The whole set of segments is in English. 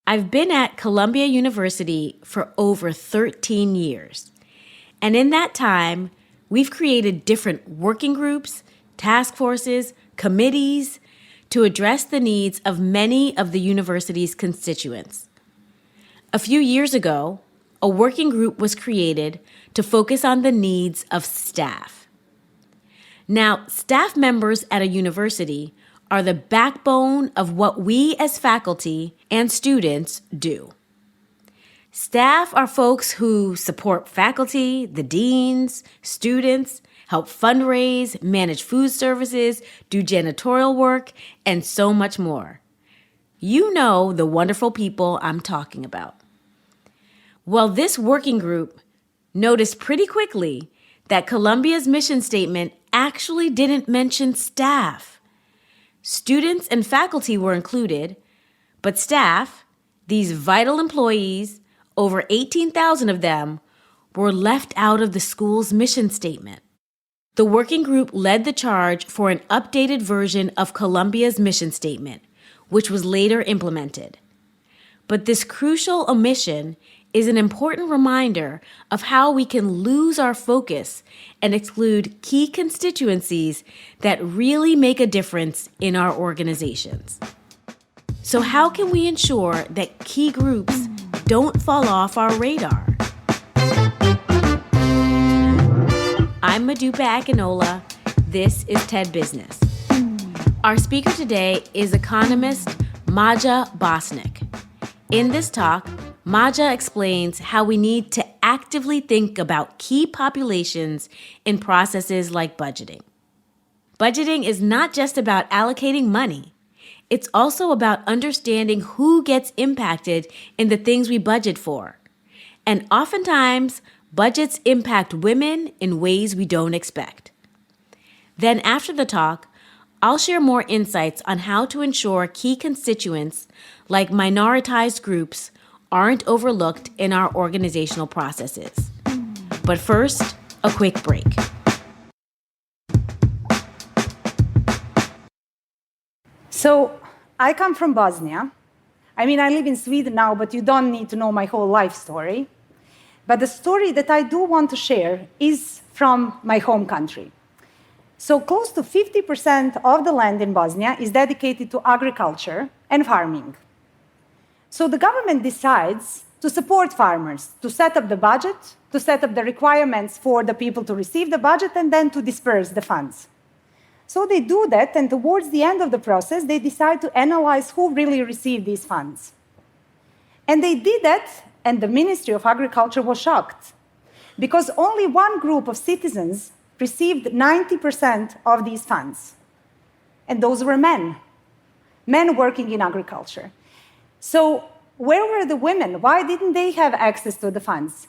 I've been at Columbia University for over 13 years. And in that time, we've created different working groups, task forces, committees to address the needs of many of the university's constituents. A few years ago, a working group was created to focus on the needs of staff. Now, staff members at a university are the backbone of what we as faculty and students do. Staff are folks who support faculty, the deans, students, help fundraise, manage food services, do janitorial work, and so much more. You know the wonderful people I'm talking about. Well, this working group noticed pretty quickly that Columbia's mission statement actually didn't mention staff. Students and faculty were included, but staff, these vital employees, over 18,000 of them, were left out of the school's mission statement. The working group led the charge for an updated version of Columbia's mission statement, which was later implemented. But this crucial omission is an important reminder of how we can lose our focus and exclude key constituencies that really make a difference in our organizations. So how can we ensure that key groups don't fall off our radar? I'm Modupe Akinola. This is TED Business. Our speaker today is economist Maja Bosnic. In this talk, Maja explains how we need to actively think about key populations in processes like budgeting. Budgeting is not just about allocating money. It's also about understanding who gets impacted in the things we budget for. And oftentimes, budgets impact women in ways we don't expect. Then after the talk, I'll share more insights on how to ensure key constituents, like minoritized groups, aren't overlooked in our organizational processes. But first, a quick break. So, I come from Bosnia. I live in Sweden now, but you don't need to know my whole life story. But the story that I do want to share is from my home country. So, close to 50% of the land in Bosnia is dedicated to agriculture and farming. So the government decides to support farmers, to set up the budget, to set up the requirements for the people to receive the budget, and then to disperse the funds. So they do that, and towards the end of the process, they decide to analyze who really received these funds. And they did that, and the Ministry of Agriculture was shocked, because only one group of citizens received 90% of these funds. And those were men working in agriculture. So where were the women? Why didn't they have access to the funds?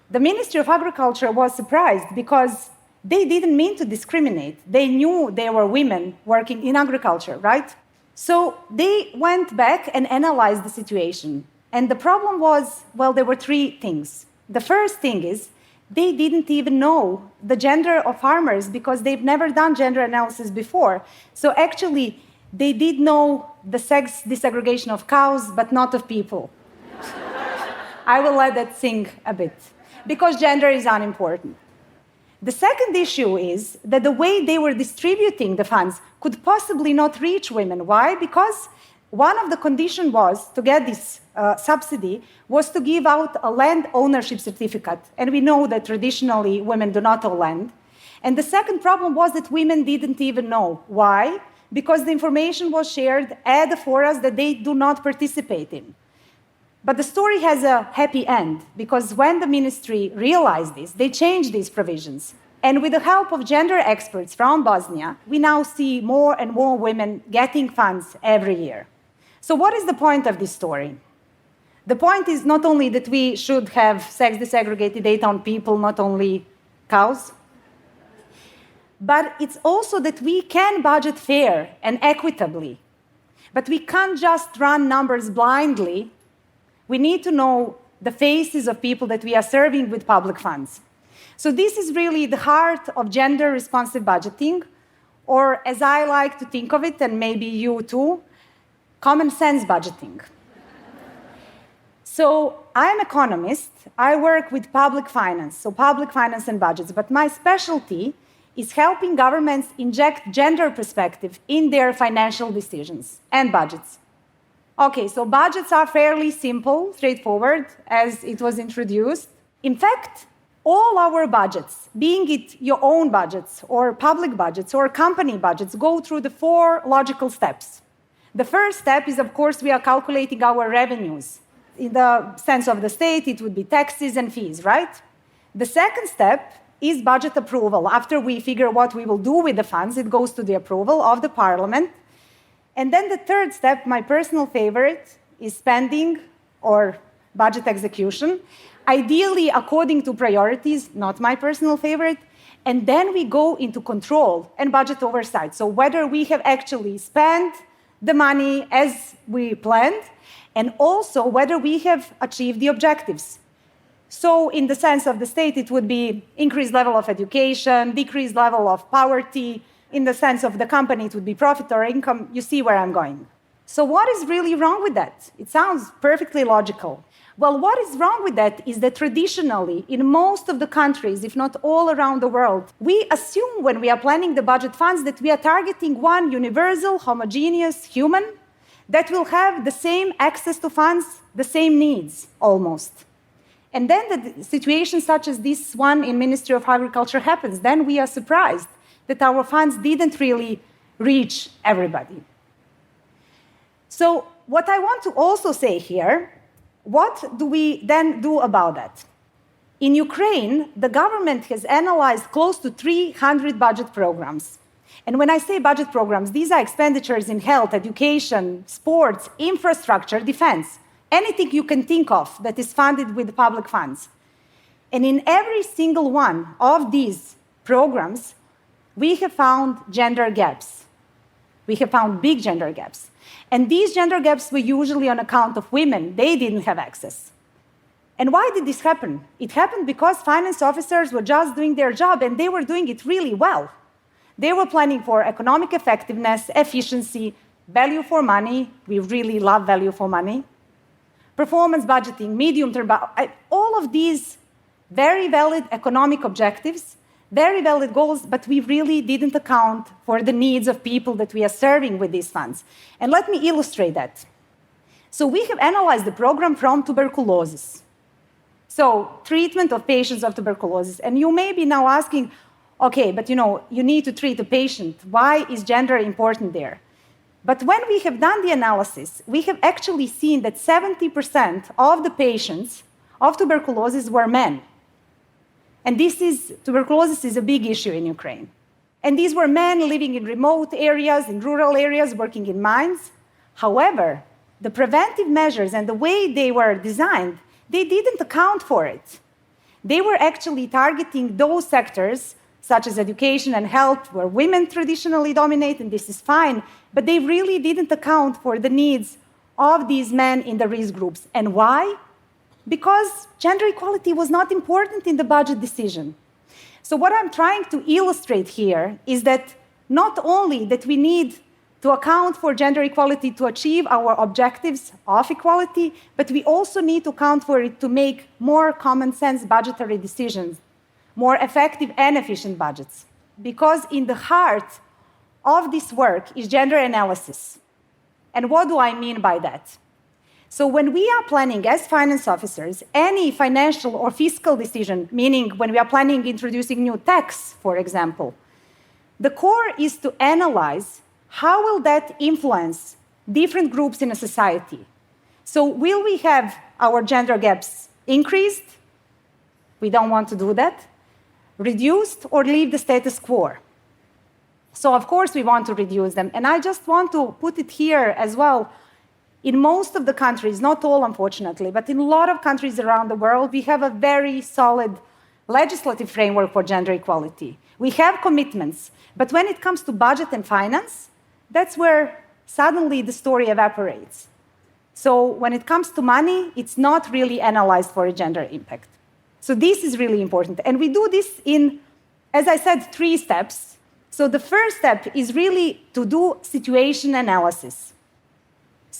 The Ministry of Agriculture was surprised because they didn't mean to discriminate. They knew there were women working in agriculture, right? So they went back and analyzed the situation. And the problem was, well, there were three things. The first thing is they didn't even know the gender of farmers because they've never done gender analysis before. So actually, they did know the sex disaggregation of cows, but not of people. I will let that sink a bit, because gender is unimportant. The second issue is that the way they were distributing the funds could possibly not reach women. Why? Because one of the conditions was, to get this subsidy, was to give out a land ownership certificate. And we know that traditionally women do not own land. And the second problem was that women didn't even know. Why? Because the information was shared at the forums that they do not participate in. But the story has a happy end, because when the ministry realized this, they changed these provisions. And with the help of gender experts from Bosnia, we now see more and more women getting funds every year. So what is the point of this story? The point is not only that we should have sex disaggregated data on people, not only cows, but it's also that we can budget fair and equitably. But we can't just run numbers blindly. We need to know the faces of people that we are serving with public funds. So this is really the heart of gender-responsive budgeting, or as I like to think of it, and maybe you too, common sense budgeting. So I'm an economist. I work with public finance, so public finance and budgets. But my specialty is helping governments inject gender perspective in their financial decisions and budgets. Okay, so budgets are fairly simple, straightforward, as it was introduced. In fact, all our budgets, being it your own budgets or public budgets or company budgets, go through the 4 logical steps. The first step is, of course, we are calculating our revenues. In the sense of the state, it would be taxes and fees, right? The second step is budget approval. After we figure what we will do with the funds, it goes to the approval of the parliament. And then the third step, my personal favorite, is spending or budget execution, ideally according to priorities, not my personal favorite. And then we go into control and budget oversight. So whether we have actually spent the money as we planned, and also whether we have achieved the objectives. So in the sense of the state, it would be increased level of education, decreased level of poverty. In the sense of the company, it would be profit or income. You see where I'm going. So what is really wrong with that? It sounds perfectly logical. Well, what is wrong with that is that traditionally, in most of the countries, if not all around the world, we assume when we are planning the budget funds that we are targeting one universal, homogeneous human that will have the same access to funds, the same needs, almost. And then the situation such as this one in Ministry of Agriculture happens. Then we are surprised that our funds didn't really reach everybody. So what I want to also say here, what do we then do about that? In Ukraine, the government has analyzed close to 300 budget programs. And when I say budget programs, these are expenditures in health, education, sports, infrastructure, defense, anything you can think of that is funded with public funds. And in every single one of these programs, we have found gender gaps. We have found big gender gaps. And these gender gaps were usually on account of women. They didn't have access. And why did this happen? It happened because finance officers were just doing their job, and they were doing it really well. They were planning for economic effectiveness, efficiency, value for money. We really love value for money. Performance budgeting, medium-term, all of these very valid economic objectives, very valid goals, but we really didn't account for the needs of people that we are serving with these funds. And let me illustrate that. So we have analyzed the program from tuberculosis. So treatment of patients of tuberculosis. And you may be now asking, okay, but you need to treat a patient. Why is gender important there? But when we have done the analysis, we have actually seen that 70% of the patients of tuberculosis were men. And tuberculosis is a big issue in Ukraine. And these were men living in remote areas, in rural areas, working in mines. However, the preventive measures and the way they were designed, they didn't account for it. They were actually targeting those sectors, such as education and health, where women traditionally dominate, and this is fine, but they really didn't account for the needs of these men in the risk groups. And why? Because gender equality was not important in the budget decision. So what I'm trying to illustrate here is that not only that we need to account for gender equality to achieve our objectives of equality, but we also need to account for it to make more common sense budgetary decisions, more effective and efficient budgets. Because in the heart of this work is gender analysis. And what do I mean by that? So when we are planning as finance officers any financial or fiscal decision, meaning when we are planning introducing new tax, for example, the core is to analyze how will that influence different groups in a society. So will we have our gender gaps increased? We don't want to do that. Reduced or leave the status quo? So of course we want to reduce them. And I just want to put it here as well. In most of the countries, not all unfortunately, but in a lot of countries around the world, we have a very solid legislative framework for gender equality. We have commitments, but when it comes to budget and finance, that's where suddenly the story evaporates. So when it comes to money, it's not really analyzed for a gender impact. So this is really important. And we do this in, as I said, 3 steps. So the first step is really to do situation analysis.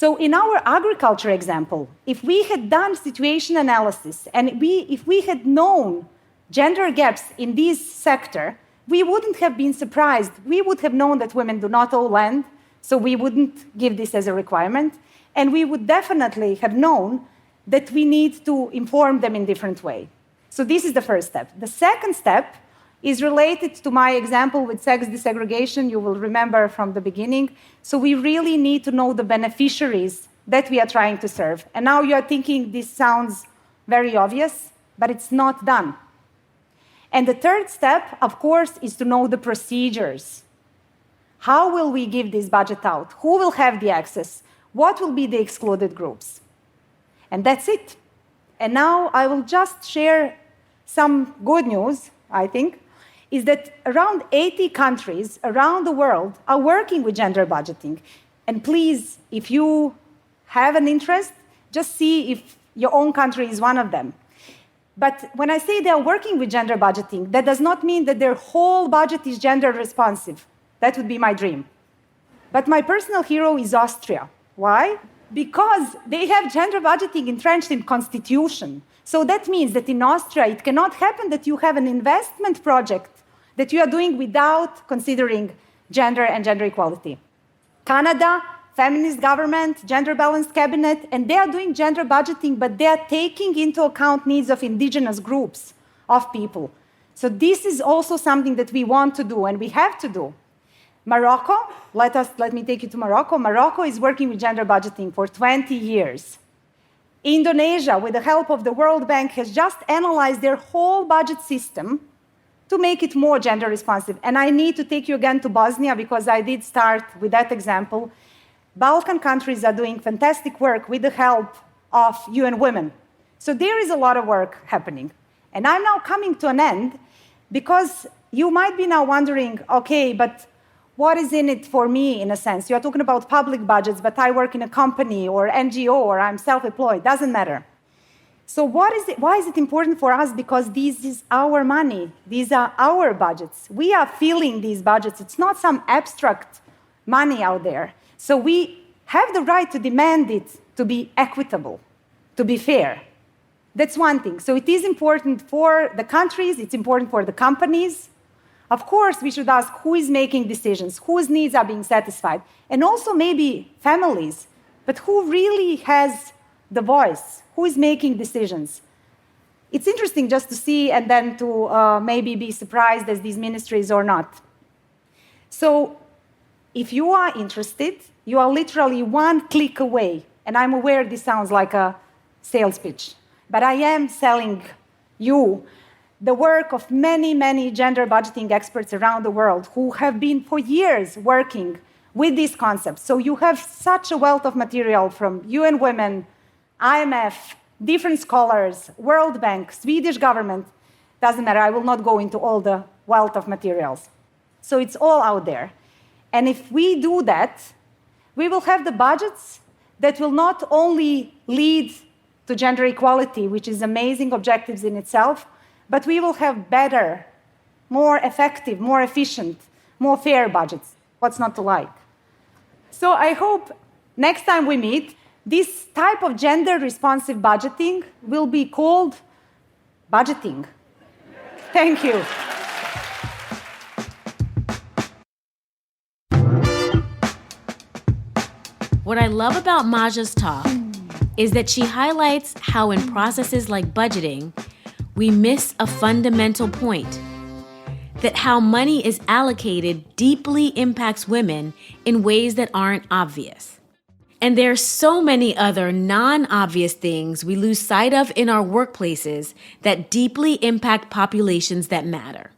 So in our agriculture example, if we had done situation analysis and if we had known gender gaps in this sector, we wouldn't have been surprised. We would have known that women do not own land, so we wouldn't give this as a requirement. And we would definitely have known that we need to inform them in a different way. So this is the first step. The second step is related to my example with sex desegregation, you will remember from the beginning. So we really need to know the beneficiaries that we are trying to serve. And now you are thinking this sounds very obvious, but it's not done. And the third step, of course, is to know the procedures. How will we give this budget out? Who will have the access? What will be the excluded groups? And that's it. And now I will just share some good news, I think, is that around 80 countries around the world are working with gender budgeting. And please, if you have an interest, just see if your own country is one of them. But when I say they are working with gender budgeting, that does not mean that their whole budget is gender responsive. That would be my dream. But my personal hero is Austria. Why? Because they have gender budgeting entrenched in constitution. So that means that in Austria, it cannot happen that you have an investment project that you are doing without considering gender and gender equality. Canada, feminist government, gender balanced cabinet, and they are doing gender budgeting, but they are taking into account needs of indigenous groups of people. So this is also something that we want to do and we have to do. Morocco, let me take you to Morocco. Morocco is working with gender budgeting for 20 years. Indonesia, with the help of the World Bank, has just analyzed their whole budget system to make it more gender responsive. And I need to take you again to Bosnia because I did start with that example. Balkan countries are doing fantastic work with the help of UN Women. So there is a lot of work happening. And I'm now coming to an end because you might be now wondering, okay, but what is in it for me, in a sense? You're talking about public budgets, but I work in a company or NGO or I'm self-employed. Doesn't matter. So why is it important for us? Because this is our money. These are our budgets. We are filling these budgets. It's not some abstract money out there. So we have the right to demand it to be equitable, to be fair. That's one thing. So it is important for the countries. It's important for the companies. Of course, we should ask who is making decisions, whose needs are being satisfied, and also maybe families, but who really has the voice, who is making decisions. It's interesting just to see and then to maybe be surprised as these ministries or not. So if you are interested, you are literally one click away, and I'm aware this sounds like a sales pitch, but I am selling you the work of many, many gender budgeting experts around the world who have been for years working with these concepts. So you have such a wealth of material from UN Women, IMF, different scholars, World Bank, Swedish government. Doesn't matter, I will not go into all the wealth of materials. So it's all out there. And if we do that, we will have the budgets that will not only lead to gender equality, which is amazing objectives in itself, but we will have better, more effective, more efficient, more fair budgets. What's not to like? So I hope next time we meet, this type of gender-responsive budgeting will be called budgeting. Thank you. What I love about Maja's talk is that she highlights how in processes like budgeting, we miss a fundamental point, that how money is allocated deeply impacts women in ways that aren't obvious. And there are so many other non-obvious things we lose sight of in our workplaces that deeply impact populations that matter.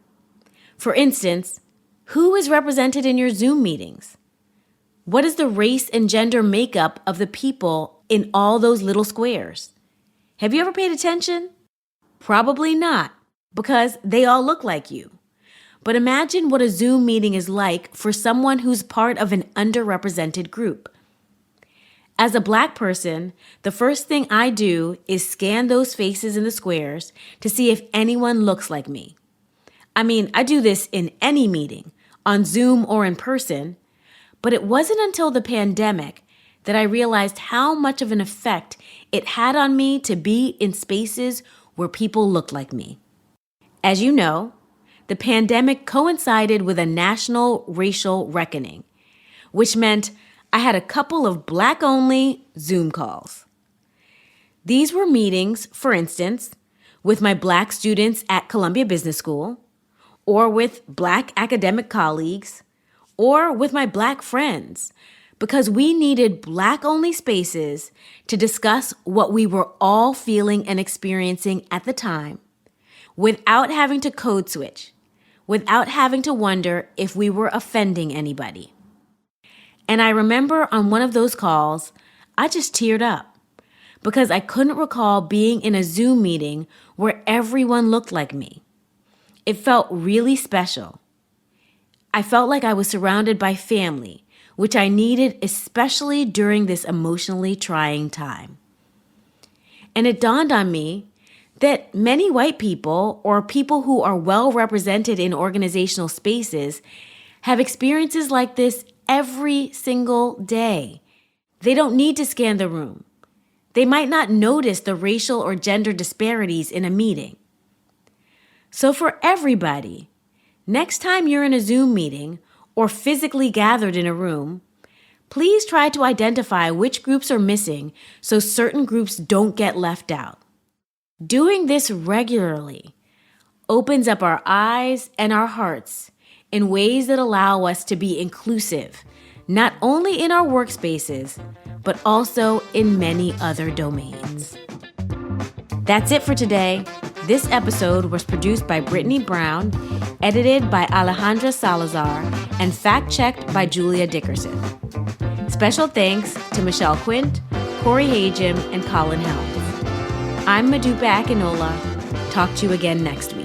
For instance, who is represented in your Zoom meetings? What is the race and gender makeup of the people in all those little squares? Have you ever paid attention? Probably not, because they all look like you. But imagine what a Zoom meeting is like for someone who's part of an underrepresented group. As a Black person, the first thing I do is scan those faces in the squares to see if anyone looks like me. I mean, I do this in any meeting, on Zoom or in person, but it wasn't until the pandemic that I realized how much of an effect it had on me to be in spaces where people looked like me. As you know, the pandemic coincided with a national racial reckoning, which meant I had a couple of Black-only Zoom calls. These were meetings, for instance, with my Black students at Columbia Business School, or with Black academic colleagues, or with my Black friends, because we needed Black-only spaces to discuss what we were all feeling and experiencing at the time, without having to code switch, without having to wonder if we were offending anybody. And I remember on one of those calls, I just teared up because I couldn't recall being in a Zoom meeting where everyone looked like me. It felt really special. I felt like I was surrounded by family, which I needed especially during this emotionally trying time. And it dawned on me that many white people, or people who are well represented in organizational spaces, have experiences like this every single day. They don't need to scan the room. They might not notice the racial or gender disparities in a meeting. So for everybody, next time you're in a Zoom meeting or physically gathered in a room, please try to identify which groups are missing so certain groups don't get left out. Doing this regularly opens up our eyes and our hearts in ways that allow us to be inclusive, not only in our workspaces, but also in many other domains. That's it for today. This episode was produced by Brittany Brown, edited by Alejandra Salazar, and fact-checked by Julia Dickerson. Special thanks to Michelle Quint, Corey Hagem, and Colin Helms. I'm Modupe Akinola. Talk to you again next week.